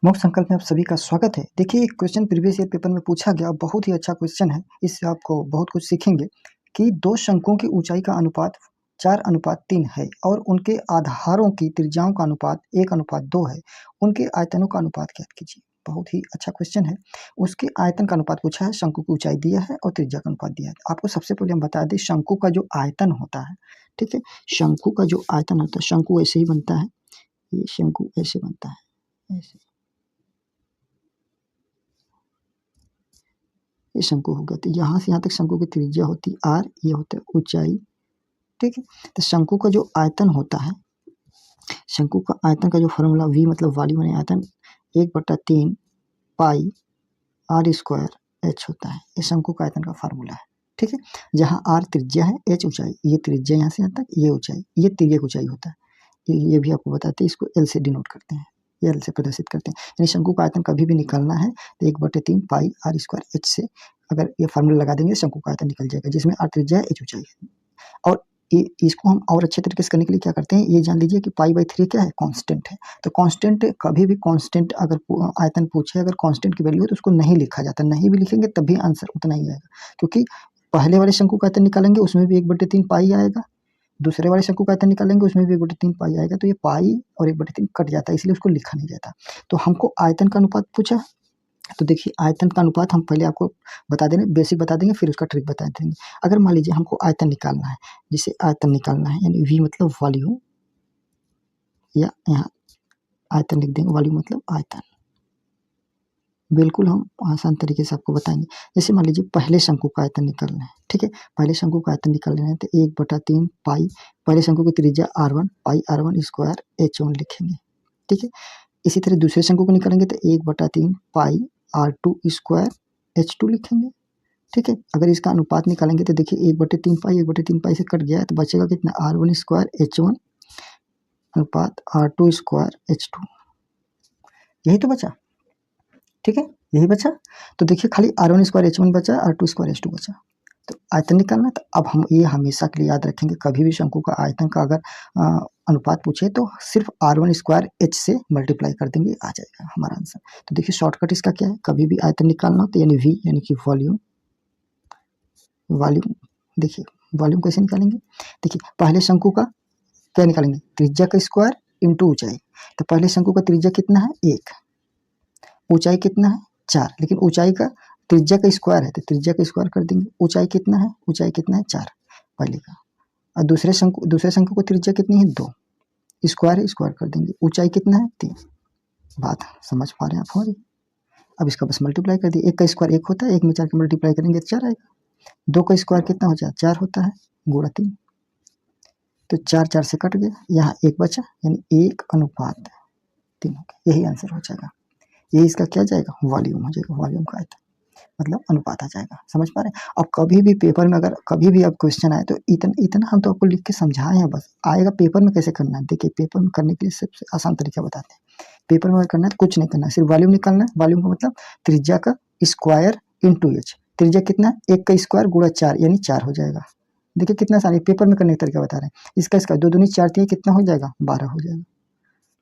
मोक्ष संकल्प में आप सभी का स्वागत है। देखिए, एक क्वेश्चन प्रीवियस ईयर पेपर में पूछा गया, बहुत ही अच्छा क्वेश्चन है। इससे आपको बहुत कुछ सीखेंगे कि दो शंकुओं की ऊंचाई का अनुपात 4:3 है और उनके आधारों की त्रिज्याओं का अनुपात 1:2 है। उनके आयतनों का अनुपात ज्ञात कीजिए। बहुत ही अच्छा क्वेश्चन है। उसके आयतन का अनुपात पूछा है, शंकु की ऊंचाई दिया है और त्रिज्या का अनुपात दिया है। आपको सबसे पहले हम बता दें, शंकु का जो आयतन होता है, ठीक है, शंकु का जो आयतन होता है, शंकु ऐसे ही बनता है। ये शंकु ऐसे बनता है, ऐसे। ये शंकु हो गया, तो यहाँ से यहाँ तक शंकु की त्रिज्या होती है r, ये होता है ऊंचाई, ठीक है। तो शंकु का जो आयतन होता है, शंकु का आयतन का जो फॉर्मूला v मतलब वॉल्यूम यानी आयतन 1/3 पाई r स्क्वायर h होता है। ये शंकु का आयतन का फार्मूला है, ठीक है। जहाँ r त्रिज्या है, h ऊंचाई, ये त्रिज्या यहाँ से यहाँ तक, ये ऊंचाई, ये तिर्यक ऊंचाई होता है। ये भी आपको बताते हैं, इसको l से डिनोट करते हैं, एल से प्रदर्शित करते हैं। यानी शंकु का आयतन कभी भी निकालना है तो 1/3 पाई r स्क्वायर h से अगर ये फार्मूला लगा देंगे, शंकु का आयतन निकल जाएगा, जिसमें r त्रिज्या है, h ऊंचाई है। और इसको हम और अच्छे तरीके से करने के लिए क्या करते हैं, ये जान लीजिए कि पाई/3 क्या है, कांस्टेंट है। तो कांस्टेंट, कभी भी कांस्टेंट अगर आयतन पूछे, अगर कांस्टेंट की वैल्यू है तो उसको नहीं लिखा जाता। नहीं भी लिखेंगे तब भी आंसर उतना ही आएगा, क्योंकि पहले वाले शंकु का आयतन निकालेंगे उसमें भी 1/3 पाई आएगा, दूसरे वाले शंकु का आयतन निकालेंगे उसमें भी 1/3 पाई आएगा। तो ये पाई और 1/3 कट जाता है, इसलिए उसको लिखा नहीं जाता। तो हमको आयतन का अनुपात पूछा, तो देखिए आयतन का अनुपात हम पहले आपको बता देंगे, बेसिक बता देंगे, फिर उसका ट्रिक बता देंगे। अगर मान लीजिए हमको आयतन निकालना है, जिसे आयतन निकालना है यानी v मतलब वॉल्यूम, या यहाँ आयतन लिख देंगे, वॉल्यूम मतलब आयतन। बिल्कुल हम आसान तरीके से आपको बताएंगे। जैसे मान लीजिए पहले शंकु का आयतन निकालना है, ठीक है। पहले शंकु का आयतन निकालना है तो 1/3 पाई, पहले शंकु की त्रिज्या r1 पाई r1 स्क्वायर h1 लिखेंगे, ठीक है। इसी तरह दूसरे शंकु को निकालेंगे तो 1/3 पाई r2 स्क्वायर h2 लिखेंगे, ठीक है। अगर इसका अनुपात निकालेंगे तो देखिए 1/3 पाई से कट गया है, तो बचेगा कितना, r1 स्क्वायर h1 अनुपात r2 स्क्वायर h2। यही तो बचा, ठीक है, यही बचा। तो देखिए खाली r1 स्क्वायर h1 बचा, r2 स्क्वायर h2 बचा। तो आयतन निकालना, तो अब हम ये हमेशा के लिए याद रखेंगे, कभी भी शंकु का आयतन का अगर अनुपात पूछे तो सिर्फ r1 स्क्वायर h से मल्टीप्लाई कर देंगे, आ जाएगा हमारा आंसर। तो देखिए शॉर्टकट इसका क्या है, कभी भी आयतन निकालना हो तो यानी v यानी कि वॉल्यूम, देखिए वॉल्यूम कैसे निकालेंगे, देखिए पहले शंकु का क्या निकालेंगे, त्रिज्या का स्क्वायर इंटू ऊंचाई। तो पहले शंकु का त्रिज्या कितना है, 1, ऊंचाई कितना है, 4, लेकिन ऊंचाई का त्रिज्या का स्क्वायर है तो त्रिज्या का स्क्वायर कर देंगे। ऊंचाई कितना है, 4 पहले का। और दूसरे शंकु को त्रिज्या कितनी है, 2, स्क्वायर है, स्क्वायर कर देंगे। ऊंचाई कितना है, 3। बात समझ पा रहे हैं आप हमारी। अब इसका बस मल्टीप्लाई कर दिए, 1 का स्क्वायर 1 होता है, 1 में 4 का मल्टीप्लाई करेंगे तो 4 आएगा। 2 का स्क्वायर कितना हो जाए, 4 होता है, गुणा 3, तो 4 से कट गया, यहाँ 1 बचा, यानी 1:3 हो गया। यही आंसर हो जाएगा। ये इसका क्या जाएगा, वॉल्यूम हो जाएगा, वॉल्यूम का आयतन मतलब अनुपात आ जाएगा। समझ पा रहे हैं। अब कभी भी पेपर में अगर कभी भी अब क्वेश्चन आए तो इतना हम तो आपको लिख के समझाए हैं, बस आएगा पेपर में कैसे करना है। देखिए पेपर में करने के लिए सबसे आसान तरीका बताते हैं। पेपर में अगर करना है तो कुछ नहीं करना है, सिर्फ वॉल्यूम निकालना है। वॉल्यूम का मतलब त्रिज्या का स्क्वायर इंटू h। त्रिज्या कितना है, 1 का स्क्वायर गुणा 4 यानी 4 हो जाएगा। देखिए कितना सारे पेपर में करने का तरीका बता रहे हैं। इसका 2 दूनी 4 3 कितना हो जाएगा, 12 हो जाएगा।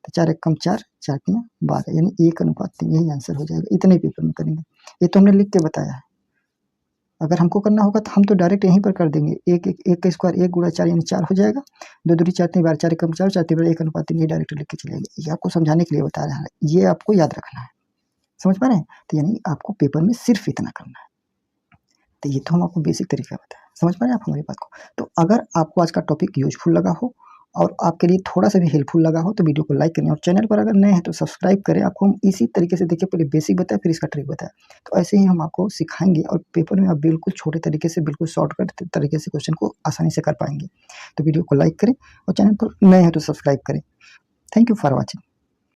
तो 4 1 4, 4 3 12 यानी 1:3, यही आंसर हो जाएगा। इतने पेपर में करेंगे, ये तो हमने लिख के बताया है। अगर हमको करना होगा तो हम तो डायरेक्ट यहीं पर कर देंगे, 1 का स्क्वायर 1 गुणा 4 यानी 4 हो जाएगा। 2 दूनी 4 3 12, 4 1 4, 4 3 1:3, ये डायरेक्ट लिख के चलेंगे। ये आपको समझाने के लिए बता रहा है, ये आपको याद रखना है। समझ पा रहे हैं। तो यानी आपको पेपर में सिर्फ इतना करना है। तो ये तो हम आपको बेसिक तरीका बताया, समझ पा रहे हैं आप हमारी बात को। तो अगर आपको आज का टॉपिक यूजफुल लगा हो और आपके लिए थोड़ा सा भी हेल्पफुल लगा हो तो वीडियो को लाइक करें, और चैनल पर अगर नए हैं तो सब्सक्राइब करें। आपको हम इसी तरीके से देखिए, पहले बेसिक बताया फिर इसका ट्रिक बताया, तो ऐसे ही हम आपको सिखाएंगे और पेपर में आप बिल्कुल छोटे तरीके से, बिल्कुल शॉर्टकट तरीके से क्वेश्चन को आसानी से कर पाएंगे। तो वीडियो को लाइक करें और चैनल पर नए हैं तो सब्सक्राइब करें। Thank you for watching.